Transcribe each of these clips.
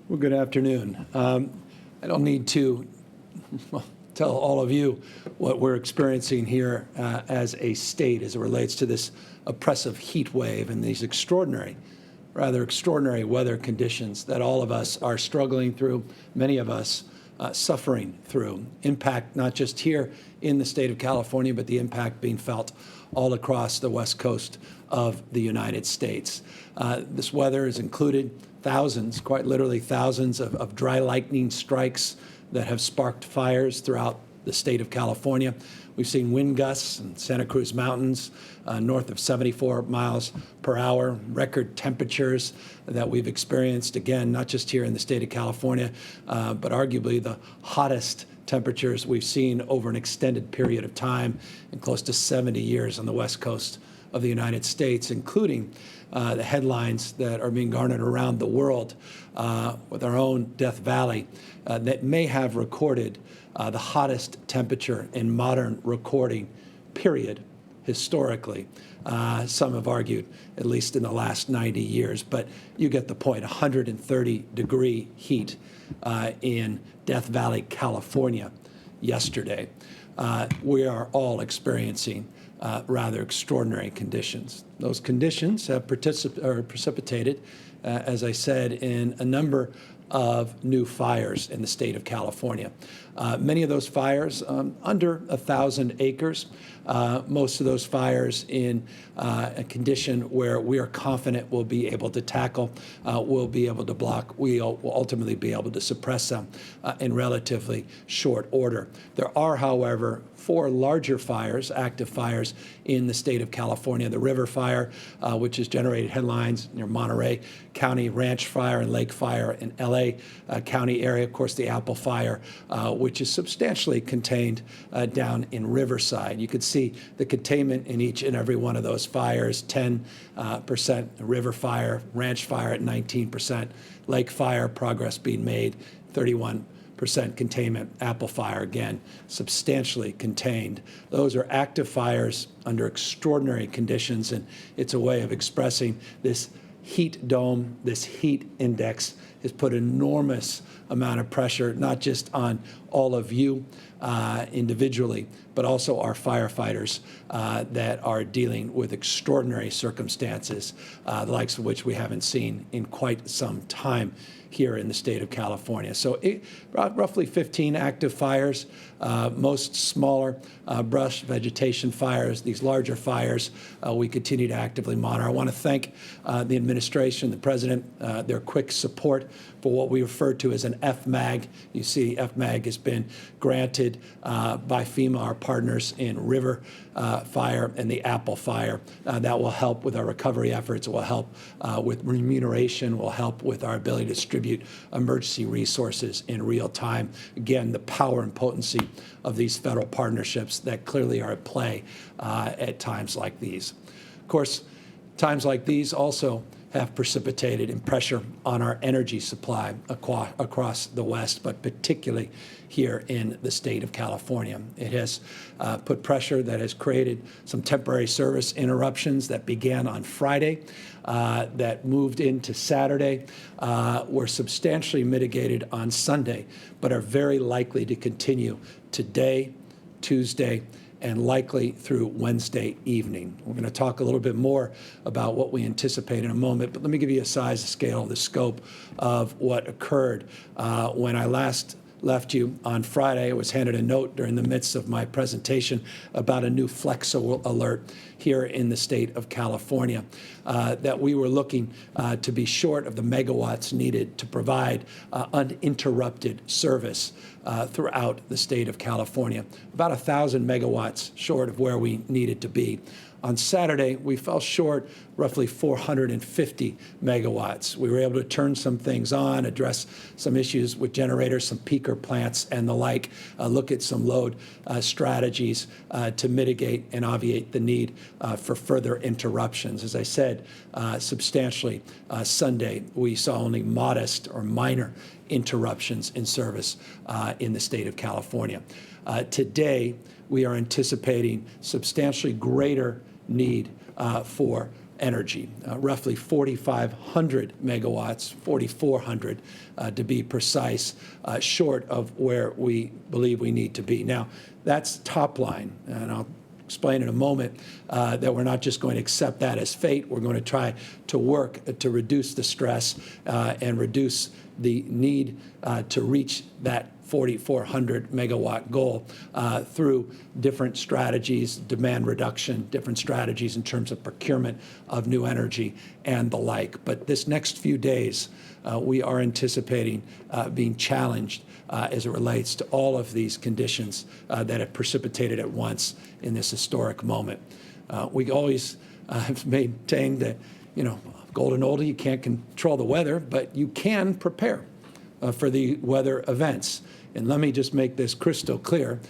Well, good afternoon. I don't need to tell all of you what we're experiencing here as a state as it relates to this oppressive heat wave and these rather extraordinary weather conditions that all of us are struggling through, many of us suffering through. Impact not just here in the state of California, but the impact being felt all across the west coast of the United States. This weather has included thousands, quite literally thousands of dry lightning strikes that have sparked fires throughout the state of California. We've seen wind gusts in Santa Cruz Mountains north of 74 miles per hour, record temperatures that we've experienced, again, not just here in the state of California, but arguably the hottest temperatures we've seen over an extended period of time in close to 70 years on the west coast of the United States, including the headlines that are being garnered around the world with our own Death Valley that may have recorded the hottest temperature in modern recording, period, historically. Some have argued, at least in the last 90 years, but you get the point, 130-degree heat in Death Valley, California yesterday. We are all experiencing rather extraordinary conditions. Those conditions have precipitated, as I said, in a number of new fires in the state of California. Many of those fires under 1,000 acres. Most of those fires in a condition where we are confident we'll be able to tackle, we'll be able to block, we'll ultimately be able to suppress them in relatively short order. There are, however, 4 larger fires, active fires in the state of California. The River Fire, which has generated headlines near Monterey County, Ranch Fire and Lake Fire in LA County area. Of course, the Apple Fire, which is substantially contained down in Riverside. You could see the containment in each and every one of those fires, 10% River Fire, Ranch Fire at 19%, Lake Fire, progress being made, 31% containment. Apple Fire, again, substantially contained. Those are active fires under extraordinary conditions, and it's a way of expressing this heat dome, this heat index has put enormous amount of pressure, not just on all of you individually, but also our firefighters that are dealing with extraordinary circumstances, the likes of which we haven't seen in quite some time here in the state of California. So roughly 15 active fires, most smaller brush vegetation fires. These larger fires we continue to actively monitor. I want to thank the administration, the president, their quick support for what we refer to as an FMAG. You see FMAG has been granted by FEMA, our partners in River Fire and the Apple Fire. That will help with our recovery efforts. It will help with remuneration, will help with our ability to distribute emergency resources in real time. Again, the power and potency of these federal partnerships that clearly are at play at times like these. Of course, times like these also have precipitated in pressure on our energy supply across the West, but particularly here in the state of California. It has put pressure that has created some temporary service interruptions that began on Friday, that moved into Saturday, were substantially mitigated on Sunday, but are very likely to continue today, Tuesday, and likely through Wednesday evening. We're going to talk a little bit more about what we anticipate in a moment, but let me give you a size, a scale, the scope of what occurred. When I last left you on Friday, I was handed a note during the midst of my presentation about a new flex alert here in the state of California, that we were looking to be short of the megawatts needed to provide uninterrupted service throughout the state of California, about 1,000 megawatts short of where we needed to be. On Saturday, we fell short roughly 450 megawatts. We were able to turn some things on, address some issues with generators, some peaker plants and the like, look at some load strategies to mitigate and obviate the need for further interruptions. As I said, substantially Sunday, we saw only modest or minor interruptions in service in the state of California. Today, we are anticipating substantially greater need for energy, roughly 4,500 megawatts, 4,400 to be precise, short of where we believe we need to be. Now, that's top line, and I'll explain in a moment that we're not just going to accept that as fate. We're going to try to work to reduce the stress and reduce the need to reach that 4,400 megawatt goal through different strategies, demand reduction, different strategies in terms of procurement of new energy and the like. But this next few days, we are anticipating being challenged as it relates to all of these conditions that have precipitated at once in this historic moment. We always have maintained that, golden oldie, you can't control the weather, but you can prepare for the weather events. And let me just make this crystal clear.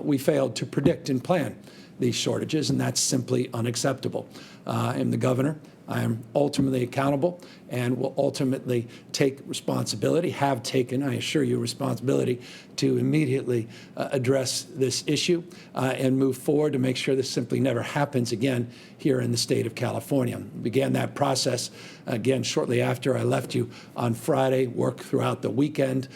We failed to predict and plan these shortages, and that's simply unacceptable. I am the governor. I am ultimately accountable and will ultimately take responsibility, have taken, I assure you, responsibility to immediately address this issue and move forward to make sure this simply never happens again here in the state of California. We began that process, again, shortly after I left you on Friday, worked throughout the weekend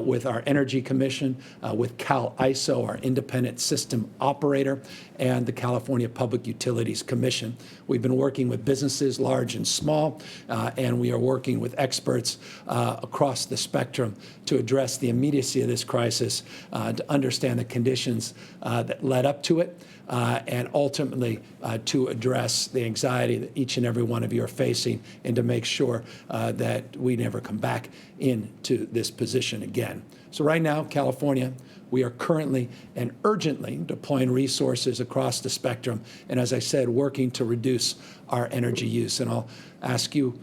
with our Energy Commission, with CAISO, our independent system operator, and the California Public Utilities Commission. We've been working with businesses, large and small, and we are working with experts across the spectrum to address the immediacy of this crisis, to understand the conditions that led up to it, and ultimately to address the anxiety that each and every one of you are facing, and to make sure that we never come back into this position again. So right now, California, we are currently and urgently deploying resources across the spectrum, and as I said, working to reduce our energy use. And I'll ask you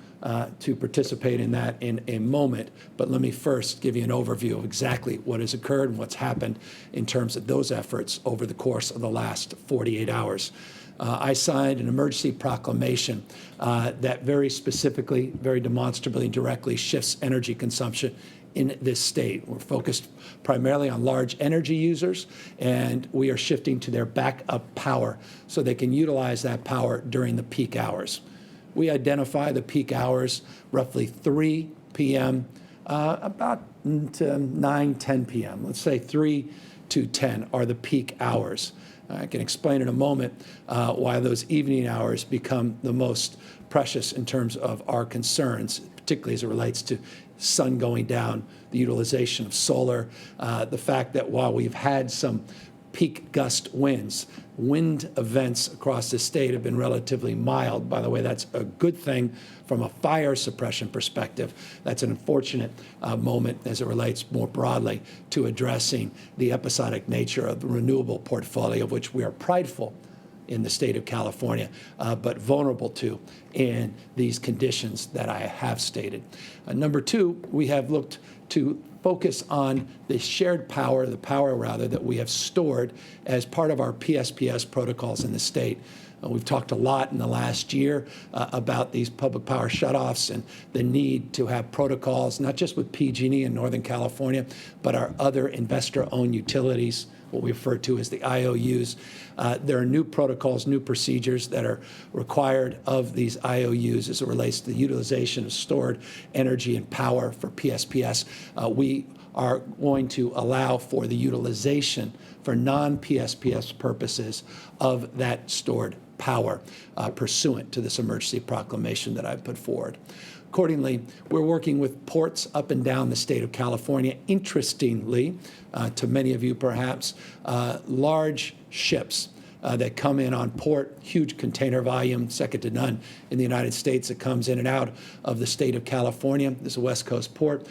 to participate in that in a moment, but let me first give you an overview of exactly what has occurred and what's happened in terms of those efforts over the course of the last 48 hours. I signed an emergency proclamation that very specifically, very demonstrably and directly shifts energy consumption in this state. We're focused primarily on large energy users, and we are shifting to their backup power so they can utilize that power during the peak hours. We identify the peak hours roughly 3 p.m. About to 9, 10 p.m. Let's say 3 to 10 are the peak hours. I can explain in a moment why those evening hours become the most precious in terms of our concerns, particularly as it relates to sun going down, the utilization of solar, the fact that while we've had some peak gust winds, wind events across the state have been relatively mild. By the way, that's a good thing from a fire suppression perspective. That's an unfortunate moment as it relates more broadly to addressing the episodic nature of the renewable portfolio, of which we are prideful in the state of California, but vulnerable to in these conditions that I have stated. Number two, we have looked to focus on the shared power, the power rather, that we have stored as part of our PSPS protocols in the state. We've talked a lot in the last year about these public power shutoffs and the need to have protocols, not just with PG&E in Northern California, but our other investor-owned utilities, what we refer to as the IOUs. There are new protocols, new procedures that are required of these IOUs as it relates to the utilization of stored energy and power for PSPS. We are going to allow for the utilization for non-PSPS purposes of that stored power pursuant to this emergency proclamation that I've put forward. Accordingly, we're working with ports up and down the state of California. Interestingly, to many of you perhaps, large ships that come in on port, huge container volume, second to none in the United States that comes in and out of the state of California. This is a West Coast port,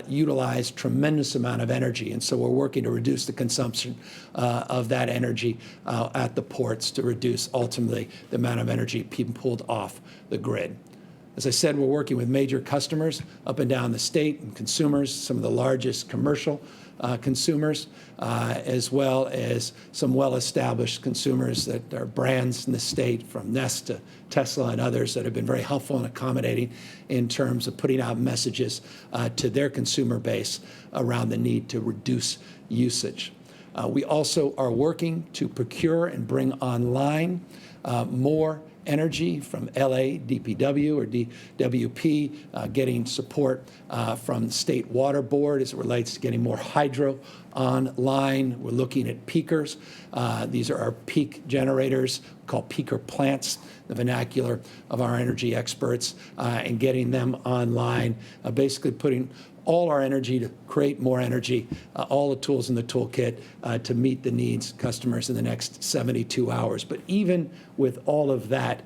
utilize tremendous amount of energy. And so we're working to reduce the consumption of that energy at the ports to reduce ultimately the amount of energy being pulled off the grid. As I said, we're working with major customers up and down the state and consumers, some of the largest commercial consumers, as well as some well-established consumers that are brands in the state, from Nest to Tesla and others, that have been very helpful and accommodating in terms of putting out messages to their consumer base around the need to reduce usage. We also are working to procure and bring online more energy from LA, DPW or DWP, getting support from the State Water Board as it relates to getting more hydro online. We're looking at peakers. These are our peak generators, called peaker plants, the vernacular of our energy experts, and getting them online, basically putting all our energy to create more energy, all the tools in the toolkit to meet the needs of customers in the next 72 hours. But even with all of that,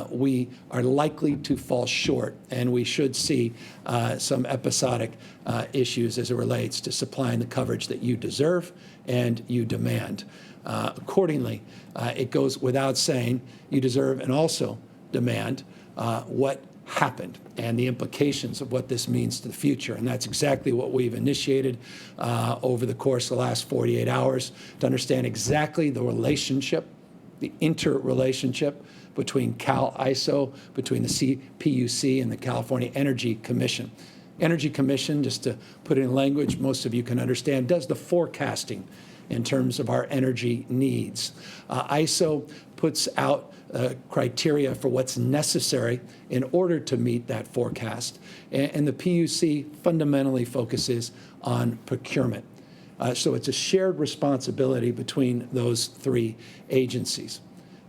we are likely to fall short, and we should see some episodic issues as it relates to supplying the coverage that you deserve and you demand. Accordingly, it goes without saying you deserve and also demand what happened and the implications of what this means to the future. And that's exactly what we've initiated over the course of the last 48 hours to understand exactly the relationship, the interrelationship between Cal-ISO, between the CPUC and the California Energy Commission. Energy Commission, just to put it in language most of you can understand, does the forecasting in terms of our energy needs. ISO puts out criteria for what's necessary in order to meet that forecast. And the PUC fundamentally focuses on procurement. So it's a shared responsibility between those three agencies.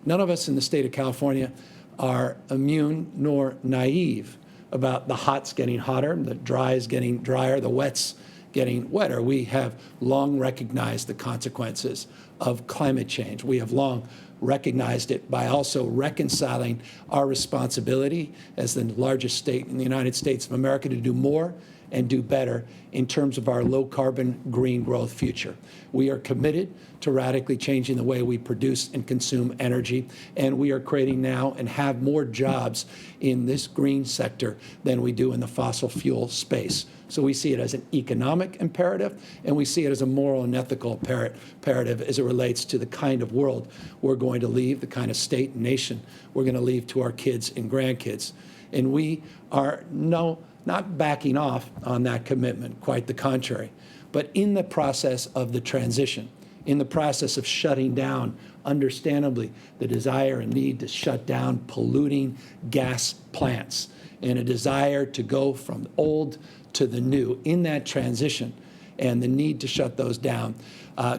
None of us in the state of California are immune nor naive about the hot's getting hotter, the dry is getting drier, the wet's getting wetter. We have long recognized the consequences of climate change. We have long recognized it by also reconciling our responsibility as the largest state in the United States of America to do more and do better in terms of our low-carbon green growth future. We are committed to radically changing the way we produce and consume energy, and we are creating now and have more jobs in this green sector than we do in the fossil fuel space. So we see it as an economic imperative, and we see it as a moral and ethical imperative as it relates to the kind of world we're going to leave, the kind of state and nation we're going to leave to our kids and grandkids. And we are not backing off on that commitment, quite the contrary. But in the process of the transition, in the process of shutting down, understandably, the desire and need to shut down polluting gas plants, and a desire to go from old to the new, in that transition and the need to shut those down,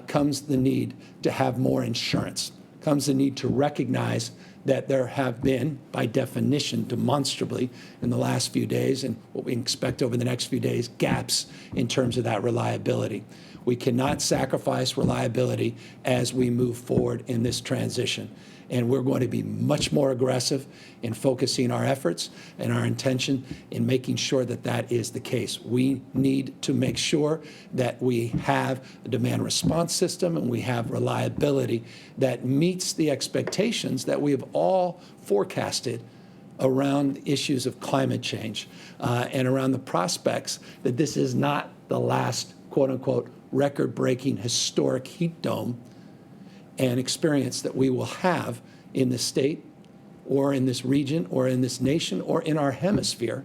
comes the need to have more insurance, comes the need to recognize that there have been, by definition, demonstrably in the last few days and what we expect over the next few days, gaps in terms of that reliability. We cannot sacrifice reliability as we move forward in this transition. And we're going to be much more aggressive in focusing our efforts and our intention in making sure that that is the case. We need to make sure that we have a demand response system and we have reliability that meets the expectations that we have all forecasted around issues of climate change and around the prospects that this is not the last, quote unquote, record-breaking historic heat dome and experience that we will have in this state or in this region or in this nation or in our hemisphere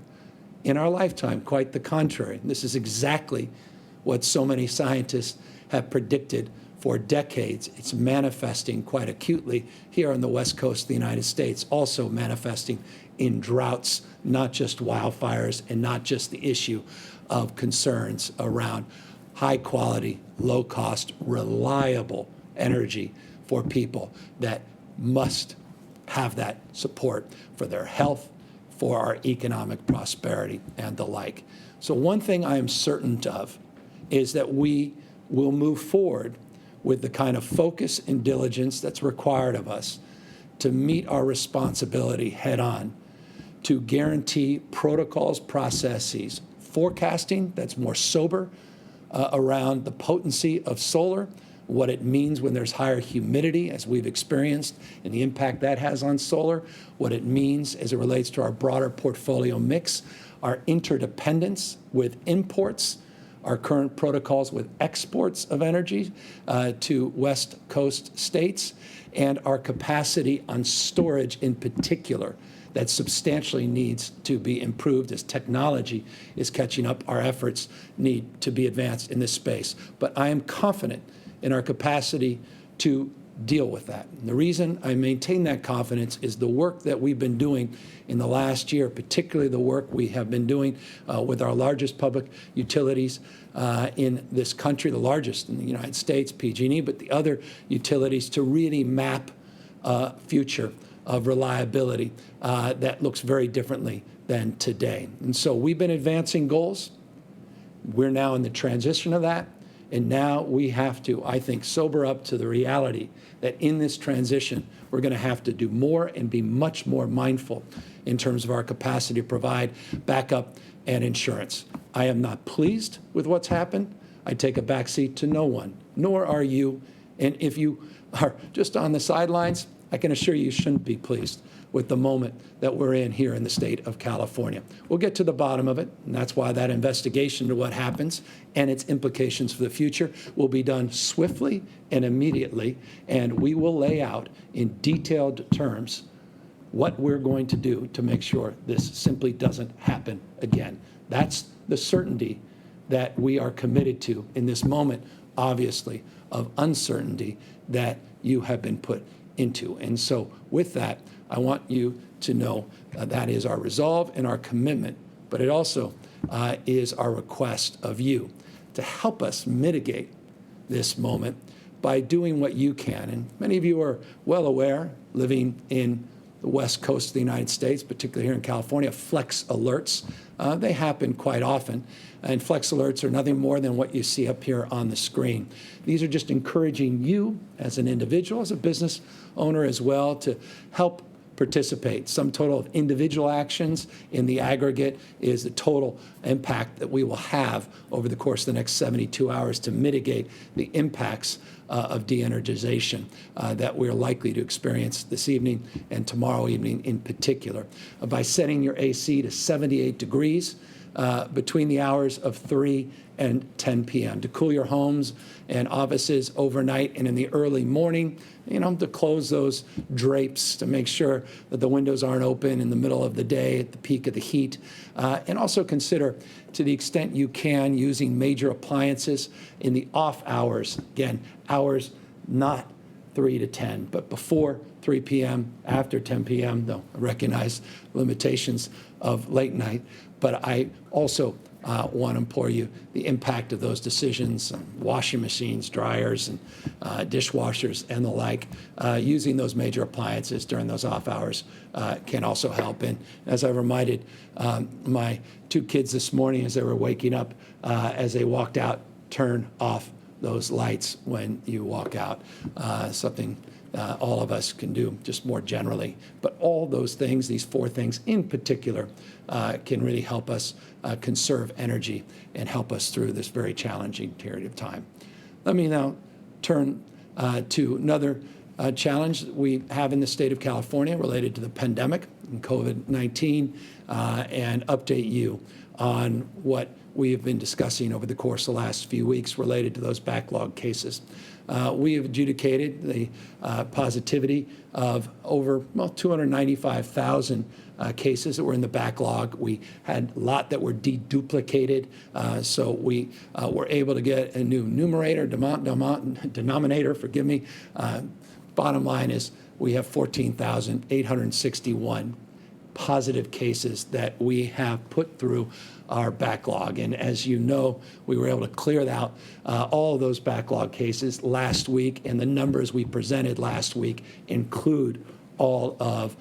in our lifetime. Quite the contrary. This is exactly what so many scientists have predicted for decades. It's manifesting quite acutely here on the West Coast of the United States, also manifesting in droughts, not just wildfires, and not just the issue of concerns around high-quality, low-cost, reliable energy for people that must have that support for their health, for our economic prosperity, and the like. So one thing I am certain of is that we will move forward with the kind of focus and diligence that's required of us to meet our responsibility head-on, to guarantee protocols, processes, forecasting that's more sober around the potency of solar, what it means when there's higher humidity, as we've experienced, and the impact that has on solar, what it means as it relates to our broader portfolio mix, our interdependence with imports, our current protocols with exports of energy to West Coast states, and our capacity on storage in particular that substantially needs to be improved as technology is catching up. Our efforts need to be advanced in this space. But I am confident in our capacity to deal with that. And the reason I maintain that confidence is the work that we've been doing in the last year, particularly the work we have been doing with our largest public utilities in this country, the largest in the United States, PG&E, but the other utilities, to really map a future of reliability that looks very differently than today. And so we've been advancing goals. We're now in the transition of that. And now we have to, I think, sober up to the reality that in this transition, we're going to have to do more and be much more mindful in terms of our capacity to provide backup and insurance. I am not pleased with what's happened. I take a backseat to no one, nor are you. And if you are just on the sidelines, I can assure you shouldn't be pleased with the moment that we're in here in the state of California. We'll get to the bottom of it, and that's why that investigation into what happens and its implications for the future will be done swiftly and immediately, and we will lay out in detailed terms what we're going to do to make sure this simply doesn't happen again. That's the certainty that we are committed to in this moment, obviously, of uncertainty that you have been put into. And so with that, I want you to know that is our resolve and our commitment, but it also is our request of you to help us mitigate this moment by doing what you can. And many of you are well aware, living in the West Coast of the United States, particularly here in California, flex alerts. They happen quite often. And flex alerts are nothing more than what you see up here on the screen. These are just encouraging you as an individual, as a business owner as well, to help participate. Sum total of individual actions in the aggregate is the total impact that we will have over the course of the next 72 hours to mitigate the impacts of de-energization that we're likely to experience this evening and tomorrow evening in particular. By setting your AC to 78 degrees between the hours of 3 and 10 p.m. to cool your homes and offices overnight and in the early morning, to close those drapes to make sure that the windows aren't open in the middle of the day at the peak of the heat. And also consider, to the extent you can, using major appliances in the off hours. Again, hours not 3 to 10, but before 3 p.m., after 10 p.m., though I recognize limitations of late night. But I also want to implore you the impact of those decisions on washing machines, dryers, and dishwashers and the like. Using those major appliances during those off hours can also help. And as I reminded my 2 kids this morning as they were waking up, as they walked out, turn off those lights when you walk out. Something all of us can do just more generally. But all those things, these 4 things in particular, can really help us conserve energy and help us through this very challenging period of time. Let me now turn to another challenge that we have in the state of California related to the pandemic and COVID-19 and update you on what we have been discussing over the course of the last few weeks related to those backlog cases. We have adjudicated the positivity of over 295,000 cases that were in the backlog. We had a lot that were deduplicated, so we were able to get a new numerator, denominator, forgive me. Bottom line is we have 14,861 positive cases that we have put through our backlog. And as you know, we were able to clear out all of those backlog cases last week, and the numbers we presented last week include all of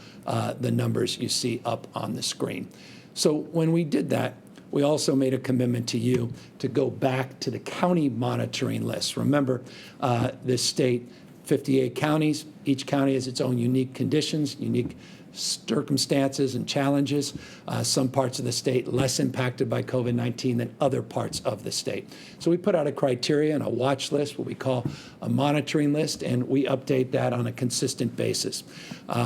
the numbers you see up on the screen. So when we did that, we also made a commitment to you to go back to the county monitoring list. Remember, this state, 58 counties, each county has its own unique conditions, unique circumstances and challenges. Some parts of the state less impacted by COVID-19 than other parts of the state. So we put out a criteria and a watch list, what we call a monitoring list, and we update that on a consistent basis.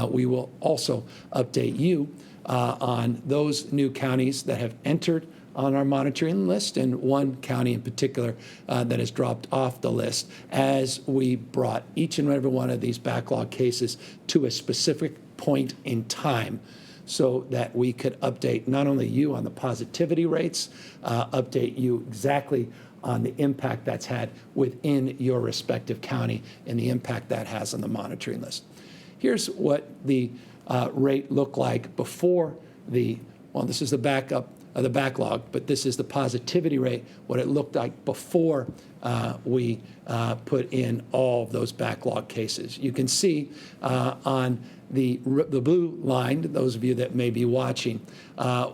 We will also update you on those new counties that have entered on our monitoring list, and one county in particular that has dropped off the list, as we brought each and every one of these backlog cases to a specific point in time so that we could update not only you on the positivity rates, update you exactly on the impact that's had within your respective county and the impact that has on the monitoring list. Here's what the rate looked like before this is the backup of the backlog, but this is the positivity rate, what it looked like before we put in all of those backlog cases. You can see on the blue line, those of you that may be watching,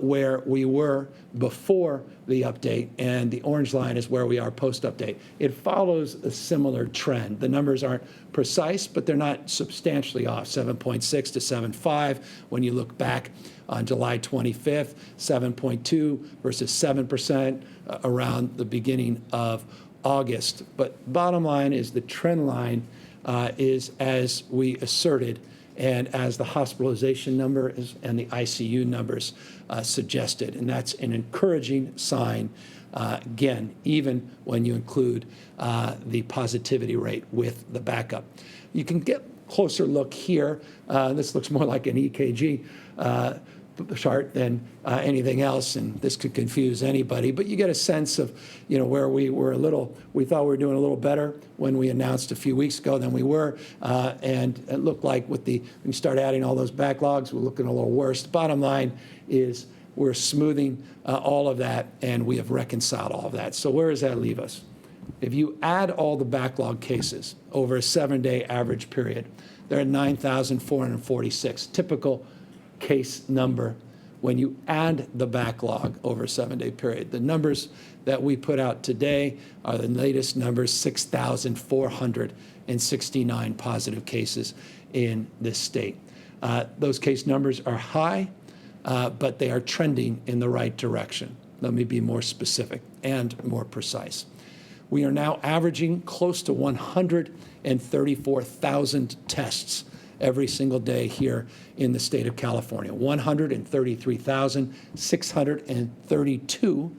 where we were before the update, and the orange line is where we are post-update. It follows a similar trend. The numbers aren't precise, but they're not substantially off, 7.6 to 7.5. When you look back on July 25th, 7.2 versus 7% around the beginning of August. But bottom line is the trend line is as we asserted, and as the hospitalization number and the ICU numbers suggested. And that's an encouraging sign, again, even when you include the positivity rate with the backup. You can get a closer look here. This looks more like an EKG chart than anything else, and this could confuse anybody, but you get a sense of, where we thought we were doing a little better when we announced a few weeks ago than we were, and it looked like when you start adding all those backlogs, we're looking a little worse. The bottom line is we're smoothing all of that, and we have reconciled all of that. So where does that leave us? If you add all the backlog cases over a 7-day average period, they're at 9,446, typical case number when you add the backlog over a 7-day period. The numbers that we put out today are the latest numbers, 6,469 positive cases in this state. Those case numbers are high, but they are trending in the right direction. Let me be more specific and more precise. We are now averaging close to 134,000 tests every single day here in the state of California. 133,632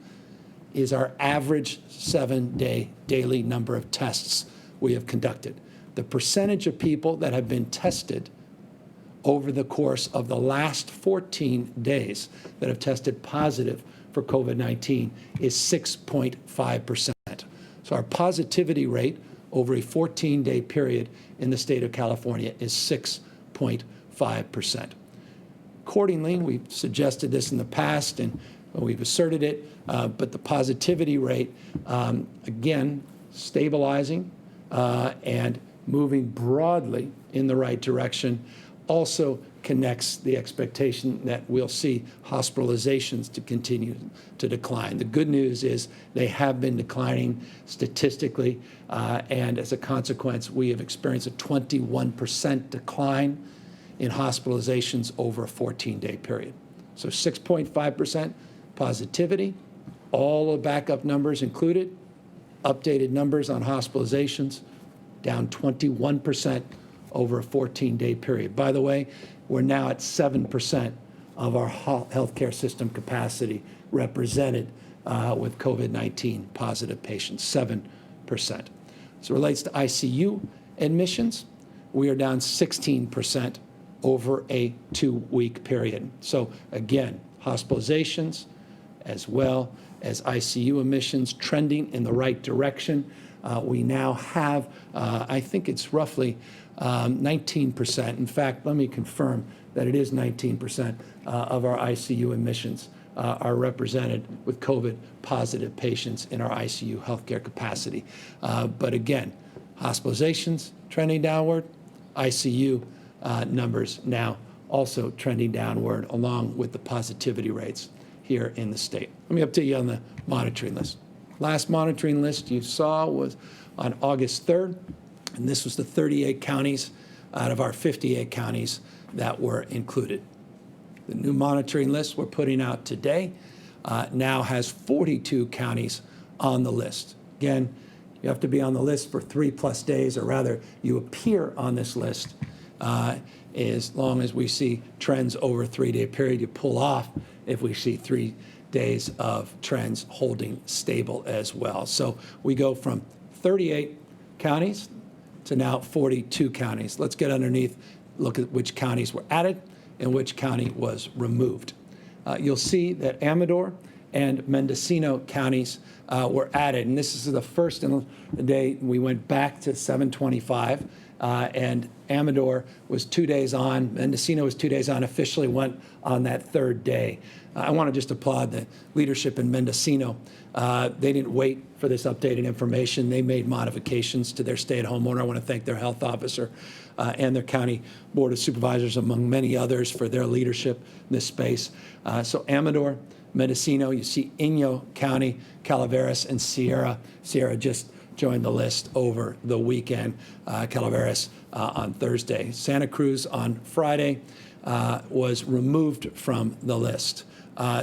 is our average 7-day daily number of tests we have conducted. The percentage of people that have been tested over the course of the last 14 days that have tested positive for COVID-19 is 6.5%. So our positivity rate over a 14-day period in the state of California is 6.5%. Accordingly, we've suggested this in the past and we've asserted it, but the positivity rate, again, stabilizing and moving broadly in the right direction, also connects the expectation that we'll see hospitalizations to continue to decline. The good news is they have been declining statistically, and as a consequence, we have experienced a 21% decline in hospitalizations over a 14-day period. So 6.5% positivity, all the backup numbers included, updated numbers on hospitalizations, down 21% over a 14-day period. By the way, we're now at 7% of our healthcare system capacity represented with COVID-19 positive patients, 7%. As it relates to ICU admissions, we are down 16% over a 2-week period. So again, hospitalizations as well as ICU admissions trending in the right direction. We now have, I think it's roughly 19%. In fact, let me confirm that it is 19% of our ICU admissions are represented with COVID-positive patients in our ICU healthcare capacity. But again, hospitalizations trending downward, ICU numbers now also trending downward along with the positivity rates here in the state. Let me update you on the monitoring list. Last monitoring list you saw was on August 3rd, and this was the 38 counties out of our 58 counties that were included. The new monitoring list we're putting out today now has 42 counties on the list. Again, you have to be on the list for 3+ days, or rather, you appear on this list as long as we see trends over a 3-day period. You pull off if we see 3 days of trends holding stable as well. So we go from 38 counties to now 42 counties. Let's get underneath, look at which counties were added and which county was removed. You'll see that Amador and Mendocino counties were added. And this is the first in the day we went back to 725. And Amador was 2 days on. Mendocino was 2 days on, officially went on that third day. I want to just applaud the leadership in Mendocino. They didn't wait for this updated information. They made modifications to their stay-at-home order. I want to thank their health officer and their county board of supervisors, among many others, for their leadership in this space. So Amador, Mendocino, you see Inyo County, Calaveras, and Sierra. Sierra just joined the list over the weekend. Calaveras on Thursday. Santa Cruz on Friday was removed from the list.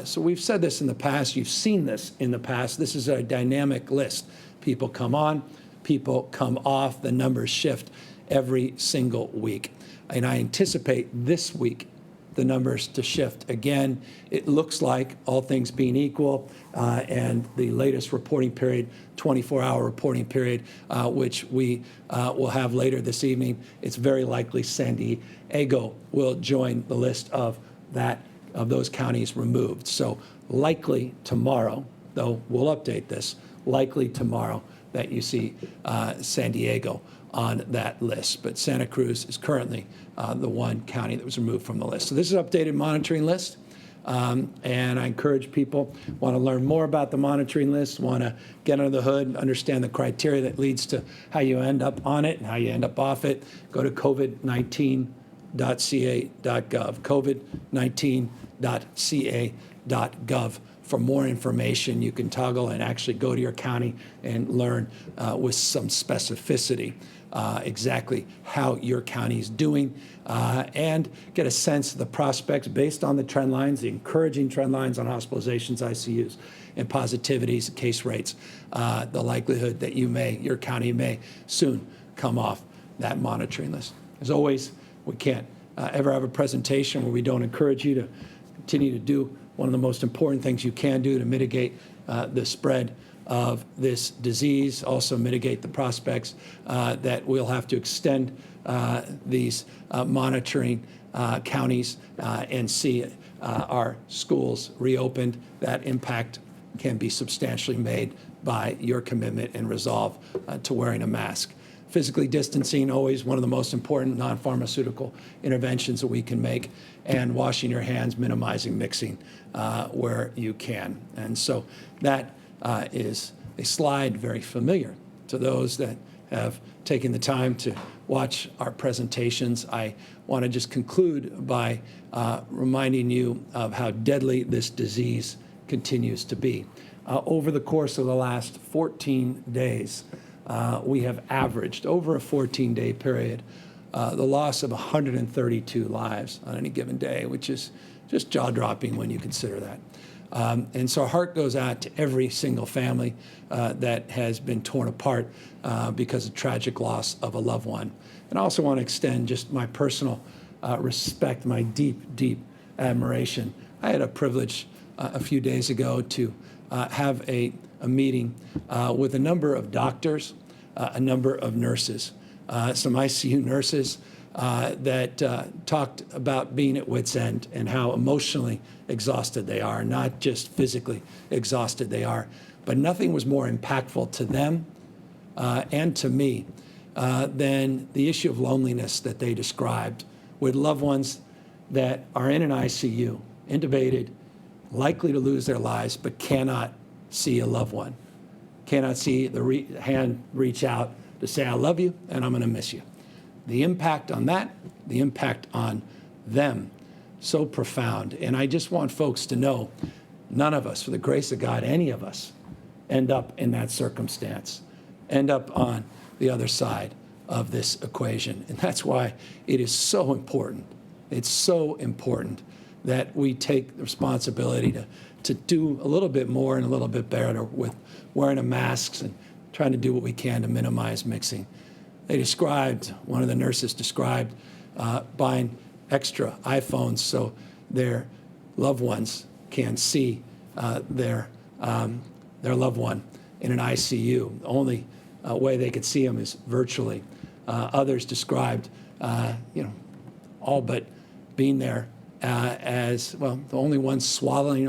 So we've said this in the past. You've seen this in the past. This is a dynamic list. People come on, people come off. The numbers shift every single week. And I anticipate this week the numbers to shift again. It looks like, all things being equal, and the latest reporting period, 24-hour reporting period, which we will have later this evening, it's very likely San Diego will join the list of those counties removed. So likely tomorrow, though we'll update this, likely tomorrow that you see San Diego on that list. But Santa Cruz is currently the one county that was removed from the list. So this is an updated monitoring list. And I encourage people want to learn more about the monitoring list, want to get under the hood, understand the criteria that leads to how you end up on it and how you end up off it. Go to covid19.ca.gov, covid19.ca.gov. For more information, you can toggle and actually go to your county and learn with some specificity exactly how your county is doing and get a sense of the prospects based on the trend lines, the encouraging trend lines on hospitalizations, ICUs, and positivities, case rates, the likelihood that your county may soon come off that monitoring list. As always, we can't ever have a presentation where we don't encourage you to continue to do one of the most important things you can do to mitigate the spread of this disease, also mitigate the prospects that we'll have to extend these monitoring counties and see our schools reopened. That impact can be substantially made by your commitment and resolve to wearing a mask. Physically distancing, always one of the most important non-pharmaceutical interventions that we can make, and washing your hands, minimizing mixing where you can. And so that is a slide very familiar to those that have taken the time to watch our presentations. I want to just conclude by reminding you of how deadly this disease continues to be. Over the course of the last 14 days, we have averaged, over a 14-day period, the loss of 132 lives on any given day, which is just jaw-dropping when you consider that. And so our heart goes out to every single family that has been torn apart because of tragic loss of a loved one. And I also want to extend just my personal respect, my deep, deep admiration. I had a privilege a few days ago to have a meeting with a number of doctors, a number of nurses, some ICU nurses that talked about being at wit's end and how emotionally exhausted they are, not just physically exhausted they are. But nothing was more impactful to them and to me than the issue of loneliness that they described with loved ones that are in an ICU, intubated, likely to lose their lives, but cannot see a loved one, cannot see the hand reach out to say, I love you and I'm going to miss you. The impact on that, the impact on them, so profound. And I just want folks to know, none of us, for the grace of God, any of us, end up in that circumstance, end up on the other side of this equation. And that's why it is so important. It's so important that we take the responsibility to do a little bit more and a little bit better with wearing the masks and trying to do what we can to minimize mixing. They described, one of the nurses described buying extra iPhones so their loved ones can see their loved one in an ICU. The only way they could see them is virtually. Others described, all but being there as, well, the only one swaddling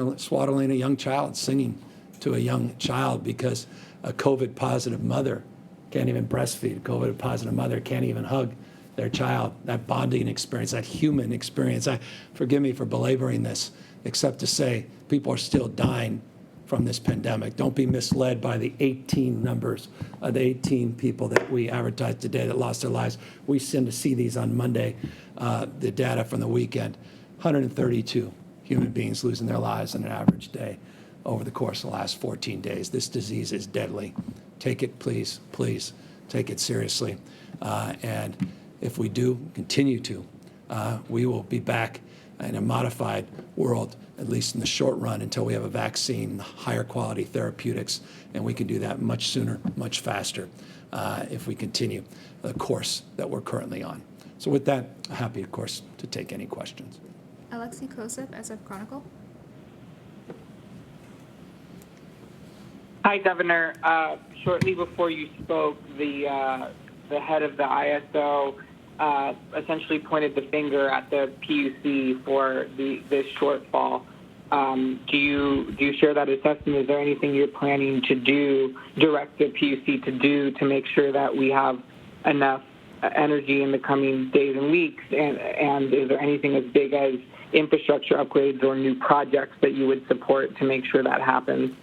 a young child, singing to a young child because a COVID-positive mother can't even breastfeed. A COVID-positive mother can't even hug their child. That bonding experience, that human experience. Forgive me for belaboring this, except to say people are still dying from this pandemic. Don't be misled by the 18 numbers, the 18 people that we advertised today that lost their lives. We send to see these on Monday, the data from the weekend. 132 human beings losing their lives in an average day over the course of the last 14 days. This disease is deadly. Take it, please, please, take it seriously. And if we do continue to, we will be back in a modified world, at least in the short run, until we have a vaccine, higher quality therapeutics, and we can do that much sooner, much faster, if we continue the course that we're currently on. So with that, I'm happy, of course, to take any questions. Alexei Kosip, SF Chronicle. Hi, Governor. Shortly before you spoke, the head of the ISO essentially pointed the finger at the PUC for this shortfall. Do you share that assessment? Is there anything you're planning to do, direct the PUC to do, to make sure that we have enough energy in the coming days and weeks? And is there anything as big as infrastructure upgrades or new projects that you would support to make sure that happens?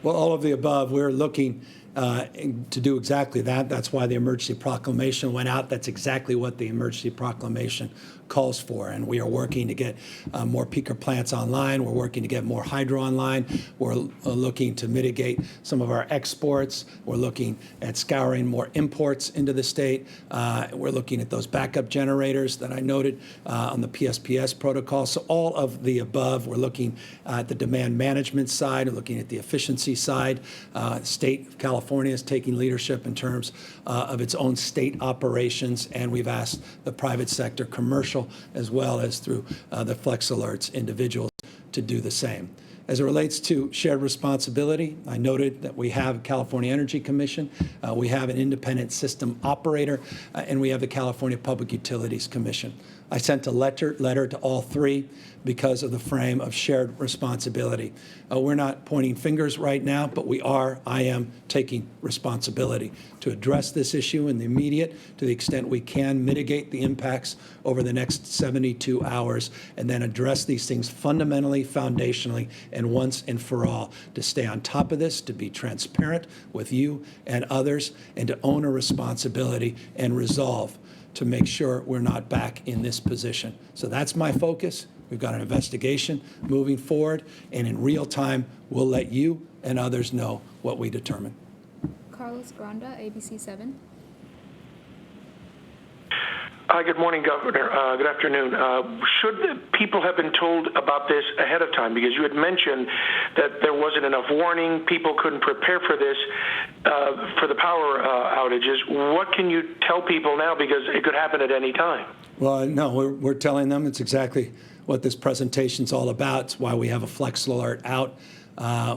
Well, all of the above. We're looking to do exactly that. That's why the emergency proclamation went out. That's exactly what the emergency proclamation calls for. And we are working to get more peaker plants online. We're working to get more hydro online. We're looking to mitigate some of our exports. We're looking at scouring more imports into the state. We're looking at those backup generators that I noted on the PSPS protocol. So all of the above. We're looking at the demand management side. We're looking at the efficiency side. The state of California is taking leadership in terms of its own state operations, and we've asked the private sector, commercial, as well as through the Flex Alerts individuals to do the same. As it relates to shared responsibility, I noted that we have California Energy Commission, we have an independent system operator, and we have the California Public Utilities Commission. I sent a letter to all three because of the frame of shared responsibility. We're not pointing fingers right now, but I am taking responsibility to address this issue in the immediate, to the extent we can mitigate the impacts over the next 72 hours, and then address these things fundamentally, foundationally, and once and for all, to stay on top of this, to be transparent with you and others, and to own a responsibility and resolve to make sure we're not back in this position. So that's my focus. We've got an investigation moving forward, and in real time, we'll let you and others know what we determine. Carlos Granda, ABC 7. Hi, good morning, Governor. Good afternoon. Should the people have been told about this ahead of time? Because you had mentioned that there wasn't enough warning, people couldn't prepare for this, for the power outages. What can you tell people now? Because it could happen at any time. Well, no, we're telling them it's exactly what this presentation's all about. It's why we have a Flex Alert out.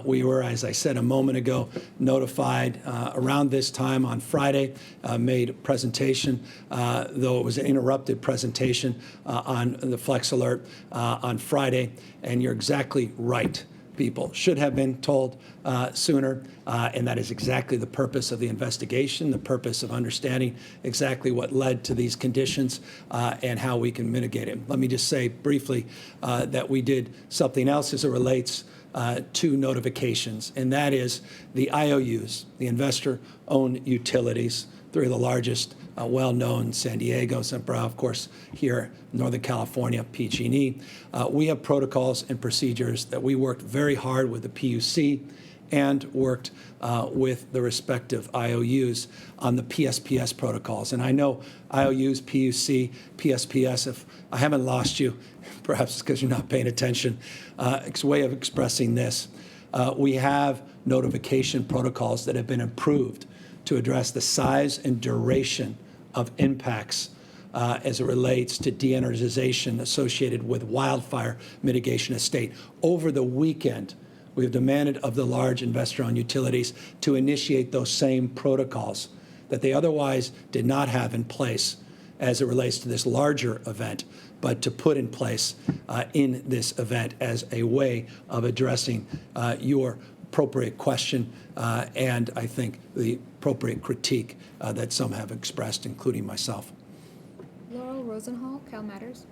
We were, as I said a moment ago, notified around this time on Friday, made a presentation, though it was an interrupted presentation on the Flex Alert on Friday. And you're exactly right. People should have been told sooner, and that is exactly the purpose of the investigation, the purpose of understanding exactly what led to these conditions and how we can mitigate it. Let me just say briefly that we did something else as it relates to notifications, and that is the IOUs, the investor-owned utilities, three of the largest, well-known, San Diego, Sempra, of course, here, Northern California, PG&E. We have protocols and procedures that we worked very hard with the PUC and worked with the respective IOUs on the PSPS protocols. And I know IOUs, PUC, PSPS, if I haven't lost you, perhaps it's because you're not paying attention, it's a way of expressing this. We have notification protocols that have been improved to address the size and duration of impacts as it relates to de-energization associated with wildfire mitigation at state. Over the weekend, we have demanded of the large investor-owned utilities to initiate those same protocols that they otherwise did not have in place as it relates to this larger event. but to put in place in this event as a way of addressing your appropriate question and I think the appropriate critique that some have expressed, including myself. Laurel Rosenhall, Cal Matters.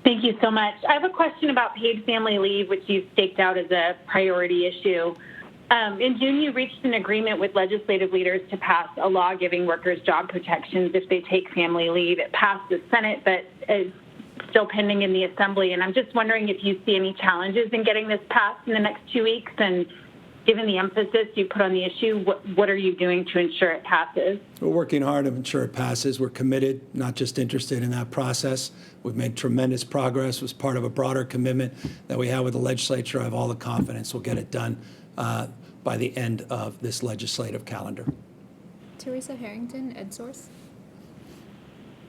Thank you so much. I have a question about paid family leave, which you've staked out as a priority issue. In June, you reached an agreement with legislative leaders to pass a law giving workers job protections if they take family leave. It passed the Senate, but is still pending in the Assembly. And I'm just wondering if you see any challenges in getting this passed in the next 2 weeks. And given the emphasis you put on the issue, what are you doing to ensure it passes? We're working hard to ensure it passes. We're committed, not just interested in that process. We've made tremendous progress. It was part of a broader commitment that we have with the legislature. I have all the confidence we'll get it done by the end of this legislative calendar. Teresa Harrington, EdSource.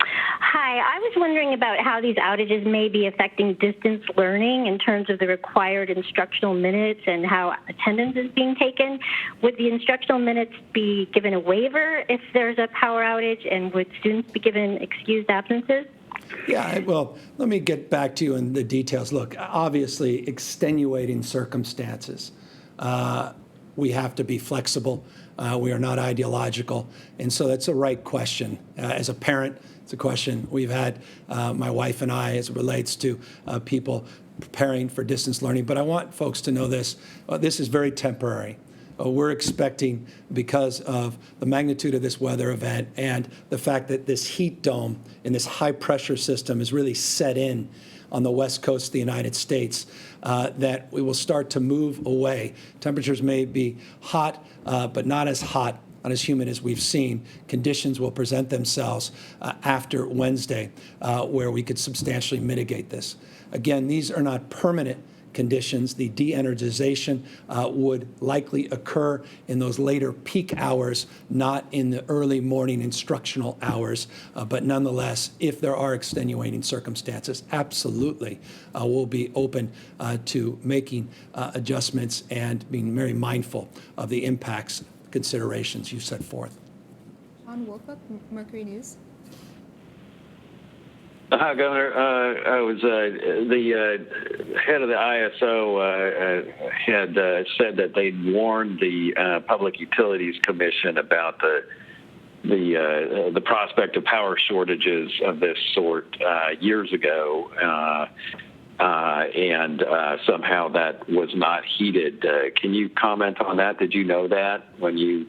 Hi, I was wondering about how these outages may be affecting distance learning in terms of the required instructional minutes and how attendance is being taken. Would the instructional minutes be given a waiver if there's a power outage, and would students be given excused absences? Yeah, well, let me get back to you in the details. Look, obviously, extenuating circumstances. We have to be flexible. We are not ideological. And so that's a right question. As a parent, it's a question we've had, my wife and I, as it relates to people preparing for distance learning. But I want folks to know this. This is very temporary. We're expecting, because of the magnitude of this weather event and the fact that this heat dome in this high pressure system is really set in on the west coast of the United States, that we will start to move away. Temperatures may be hot, but not as hot, not as humid as we've seen. Conditions will present themselves after Wednesday where we could substantially mitigate this. Again, these are not permanent conditions. The de-energization would likely occur in those later peak hours, not in the early morning instructional hours. But nonetheless, if there are extenuating circumstances, absolutely we'll be open to making adjustments and being very mindful of the impacts, considerations you set forth. Sean Wolfock, Mercury News. Hi, Governor. I was the head of the ISO had said that they'd warned the Public Utilities Commission about the prospect of power shortages of this sort years ago, and somehow that was not heeded. Can you comment on that? Did you know that when you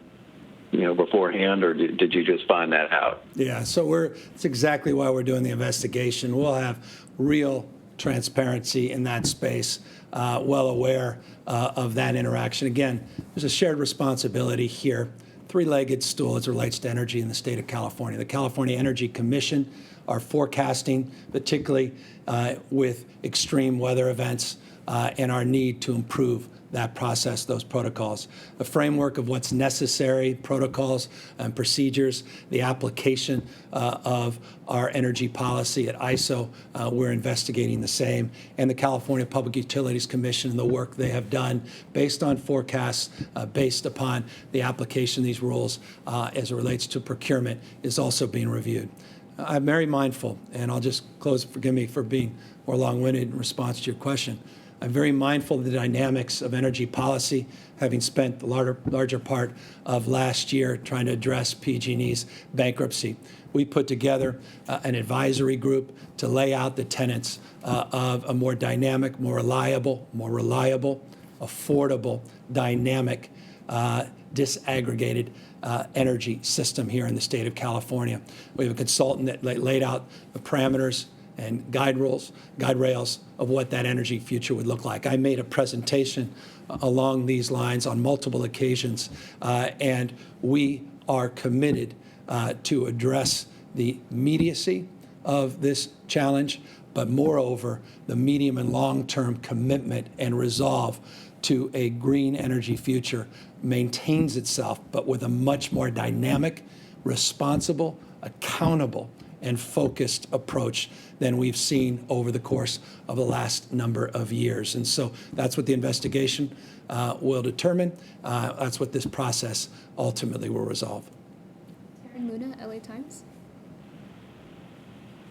beforehand, or did you just find that out? Yeah, so it's exactly why we're doing the investigation. We'll have real transparency in that space, well aware of that interaction. Again, there's a shared responsibility here, three-legged stool as it relates to energy in the state of California. The California Energy Commission are forecasting, particularly with extreme weather events and our need to improve that process, those protocols. The framework of what's necessary, protocols and procedures, the application of our energy policy at ISO, we're investigating the same, and the California Public Utilities Commission and the work they have done based on forecasts, based upon the application of these rules as it relates to procurement is also being reviewed. I'm very mindful, and I'll just close, forgive me for being more long-winded in response to your question. I'm very mindful of the dynamics of energy policy, having spent the larger part of last year trying to address PG&E's bankruptcy. We put together an advisory group to lay out the tenets of a more dynamic, more reliable, affordable, dynamic, disaggregated energy system here in the state of California. We have a consultant that laid out the parameters and guide rails of what that energy future would look like. I made a presentation along these lines on multiple occasions, and we are committed to address the immediacy of this challenge, but moreover, the medium and long-term commitment and resolve to a green energy future maintains itself, but with a much more dynamic, responsible, accountable, and focused approach than we've seen over the course of the last number of years. And so that's what the investigation will determine. That's what this process ultimately will resolve. Taryn Luna, LA Times.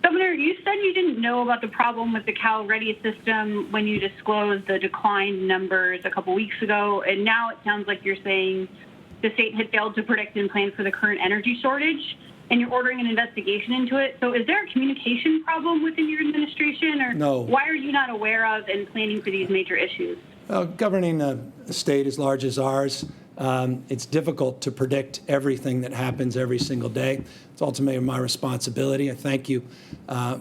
Governor, Governor, you said you didn't know about the problem with the Cal Ready system when you disclosed the decline numbers a couple weeks ago, and now it sounds like you're saying the state had failed to predict and plan for the current energy shortage, and you're ordering an investigation into it. So is there a communication problem within your administration, or No. why are you not aware of and planning for these major issues? Governing a state as large as ours, it's difficult to predict everything that happens every single day. It's ultimately my responsibility. I thank you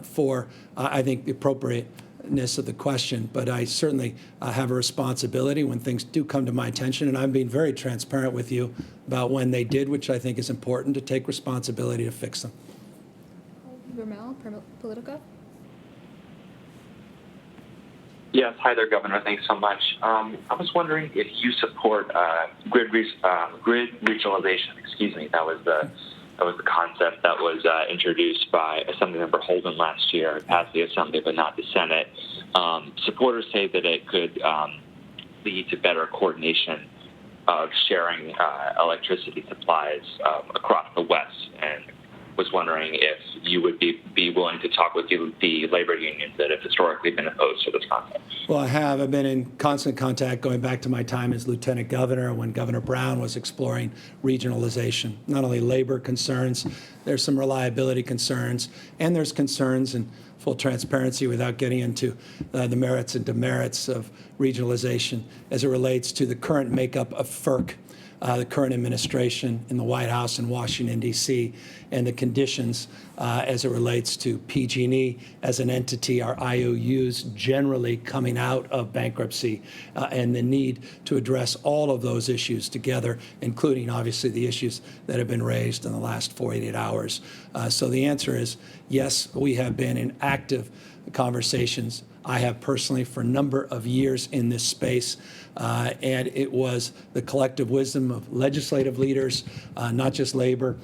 for, I think, the appropriateness of the question, but I certainly have a responsibility when things do come to my attention, and I'm being very transparent with you about when they did, which I think is important, to take responsibility to fix them. Vermel, Politico. Yes, hi there, Governor. Thanks so much. I was wondering if you support grid regionalization. Excuse me. That was the concept that was introduced by Assemblymember Holden last year. It passed the Assembly, but not the Senate. Supporters say that it could lead to better coordination of sharing electricity supplies across the West, and was wondering if you would be willing to talk with the labor unions that have historically been opposed to this concept. Well, I have. I've been in constant contact going back to my time as Lieutenant Governor when Governor Brown was exploring regionalization. Not only labor concerns, there's some reliability concerns, and there's concerns in full transparency without getting into the merits and demerits of regionalization as it relates to the current makeup of FERC. The current administration in the White House in Washington, D.C., and the conditions as it relates to PG&E as an entity, our IOUs generally coming out of bankruptcy, and the need to address all of those issues together, including, obviously, the issues that have been raised in the last 48 hours. So the answer is yes, we have been in active conversations. I have personally for a number of years in this space, and it was the collective wisdom of legislative leaders, not just labor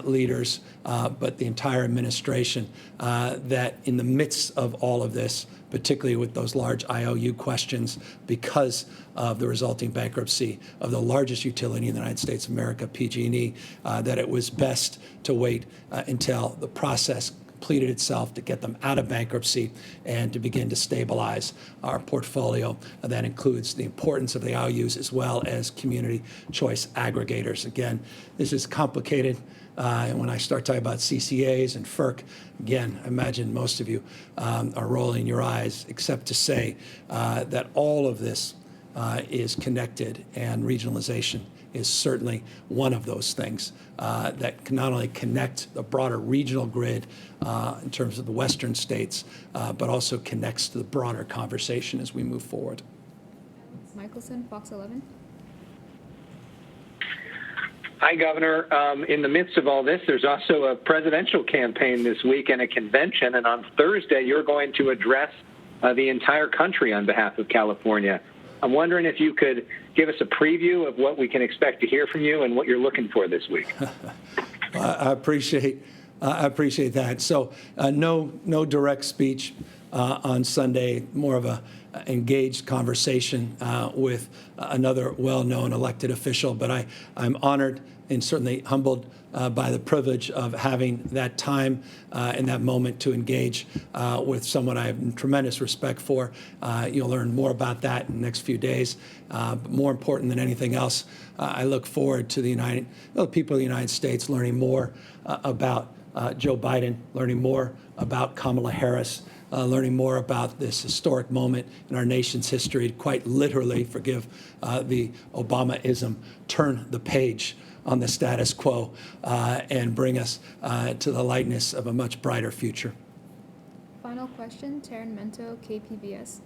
leaders, but the entire administration, that in the midst of all of this, particularly with those large IOU questions, because of the resulting bankruptcy of the largest utility in the United States of America, PG&E, that it was best to wait until the process completed itself to get them out of bankruptcy and to begin to stabilize our portfolio. That includes the importance of the IOUs as well as community choice aggregators. Again, this is complicated. And when I start talking about CCAs and FERC, again, I imagine most of you are rolling your eyes, except to say that all of this is connected, and regionalization is certainly one of those things that can not only connect the broader regional grid in terms of the western states, but also connects to the broader conversation as we move forward. Michelson, Fox 11. Hi, Governor. In the midst of all this, there's also a presidential campaign this week and a convention, and on Thursday you're going to address the entire country on behalf of California. I'm wondering if you could give us a preview of what we can expect to hear from you and what you're looking for this week. I appreciate that. So no direct speech on Sunday, more of a engaged conversation with another well-known elected official. But I'm honored and certainly humbled by the privilege of having that time and that moment to engage with someone I have tremendous respect for. You'll learn more about that in the next few days. But more important than anything else, I look forward to the people of the United States learning more about Joe Biden, learning more about Kamala Harris, learning more about this historic moment in our nation's history, quite literally, forgive the Obama-ism, turn the page on the status quo and bring us to the lightness of a much brighter future. Final question, Taryn Mento, KPBS.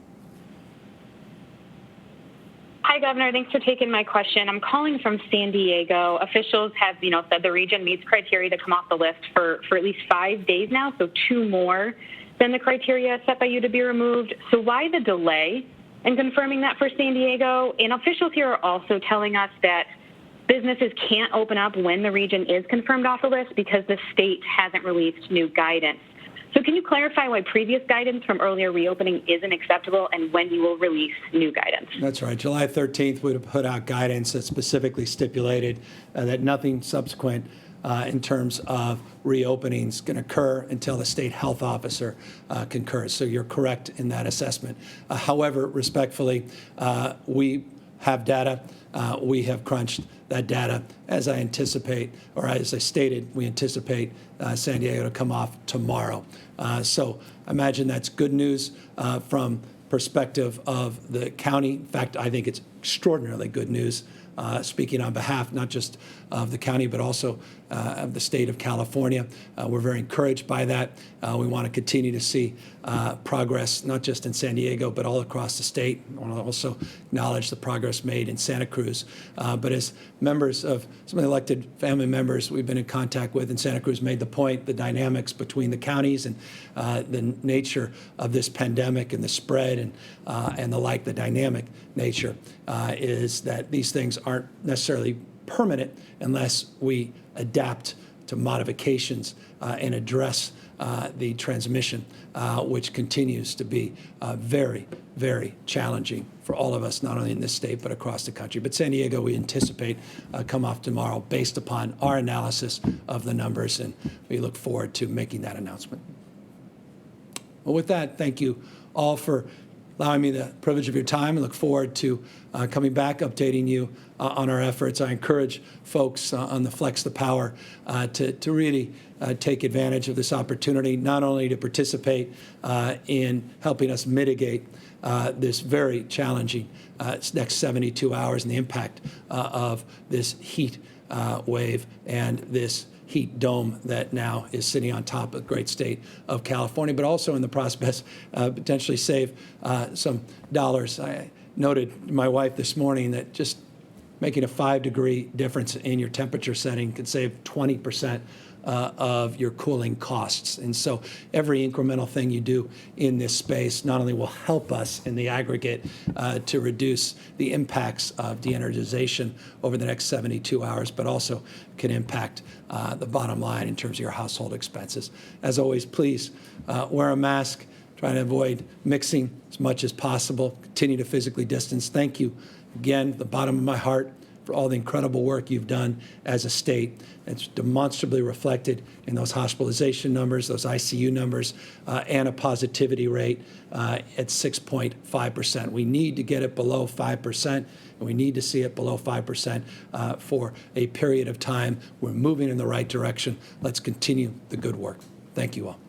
Hi, Governor. Thanks for taking my question. I'm calling from San Diego. Officials have, said the region meets criteria to come off the list for at least 5 days now, so 2 more than the criteria set by you to be removed. So why the delay in confirming that for San Diego? And officials here are also telling us that businesses can't open up when the region is confirmed off the list because the state hasn't released new guidance. So can you clarify why previous guidance from earlier reopening isn't acceptable and when you will release new guidance? That's right. July 13th, we would have put out guidance that specifically stipulated that nothing subsequent in terms of reopenings can occur until the state health officer concurs. So you're correct in that assessment. However, respectfully, we have data. We have crunched that data. As I anticipate, or as I stated, we anticipate San Diego to come off tomorrow. So I imagine that's good news from perspective of the county. In fact, I think it's extraordinarily good news, speaking on behalf not just of the county, but also of the state of California. We're very encouraged by that. We want to continue to see progress, not just in San Diego, but all across the state. I want to also acknowledge the progress made in Santa Cruz. But as members of some of the elected family members we've been in contact with in Santa Cruz made the point, the dynamics between the counties and the nature of this pandemic and the spread and the like, the dynamic nature is that these things aren't necessarily permanent unless we adapt to modifications and address the transmission, which continues to be very, very challenging for all of us, not only in this state, but across the country. But San Diego, we anticipate come off tomorrow based upon our analysis of the numbers, and we look forward to making that announcement. Well, with that, thank you all for allowing me the privilege of your time. I look forward to coming back, updating you on our efforts. I encourage folks on the Flex the Power to really take advantage of this opportunity, not only to participate in helping us mitigate this very challenging next 72 hours and the impact of this heat wave and this heat dome that now is sitting on top of the great state of California, but also in the process potentially save some dollars. I noted my wife this morning that just making a 5-degree difference in your temperature setting could save 20% of your cooling costs. And so every incremental thing you do in this space not only will help us in the aggregate to reduce the impacts of de-energization over the next 72 hours, but also can impact the bottom line in terms of your household expenses. As always, please wear a mask, try to avoid mixing as much as possible, continue to physically distance. Thank you again, from the bottom of my heart, for all the incredible work you've done as a state. It's demonstrably reflected in those hospitalization numbers, those ICU numbers, and a positivity rate at 6.5%. We need to get it below 5%, and we need to see it below 5% for a period of time. We're moving in the right direction. Let's continue the good work. Thank you all.